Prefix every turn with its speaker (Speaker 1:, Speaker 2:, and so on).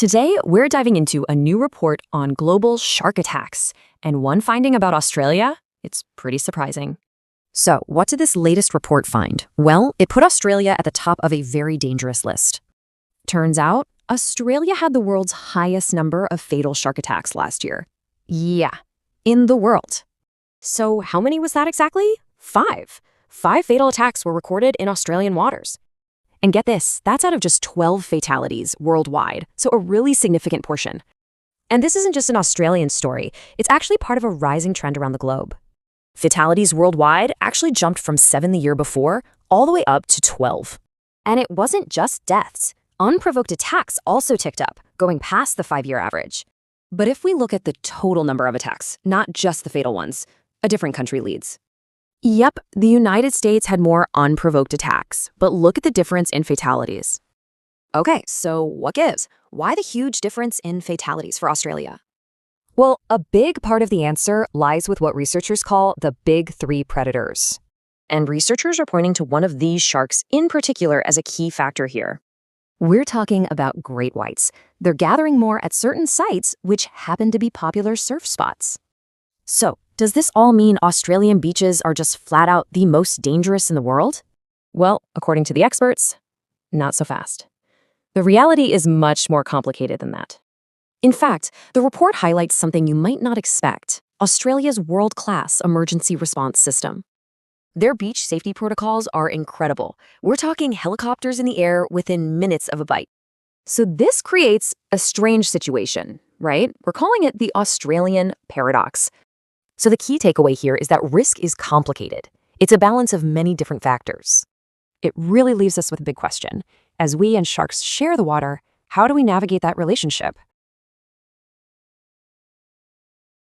Speaker 1: Today, we're diving into a new report on global shark attacks, and one finding about Australia, it's pretty surprising.
Speaker 2: So, what did this latest report find? Well, it put Australia at the top of a very dangerous list.
Speaker 1: Turns out, Australia had the world's highest number of fatal shark attacks last year. Yeah, in the world. So how many was that exactly? 5. 5 fatal attacks were recorded in Australian waters. And get this, that's out of just 12 fatalities worldwide, so a really significant portion. And this isn't just an Australian story, it's actually part of a rising trend around the globe. Fatalities worldwide actually jumped from 7 the year before, all the way up to 12. And it wasn't just deaths. Unprovoked attacks also ticked up, going past the 5-year average. But if we look at the total number of attacks, not just the fatal ones, a different country leads. Yep, the United States had more unprovoked attacks, but look at the difference in fatalities. Okay, so what gives? Why the huge difference in fatalities for Australia? Well, a big part of the answer lies with what researchers call the big 3 predators. And researchers are pointing to one of these sharks in particular as a key factor here. We're talking about great whites. They're gathering more at certain sites, which happen to be popular surf spots. So, does this all mean Australian beaches are just flat out the most dangerous in the world? Well, according to the experts, not so fast. The reality is much more complicated than that. In fact, the report highlights something you might not expect: Australia's world-class emergency response system. Their beach safety protocols are incredible. We're talking helicopters in the air within minutes of a bite. So this creates a strange situation, right? We're calling it the Australian paradox. So the key takeaway here is that risk is complicated. It's a balance of many different factors. It really leaves us with a big question. As we and sharks share the water, how do we navigate that relationship?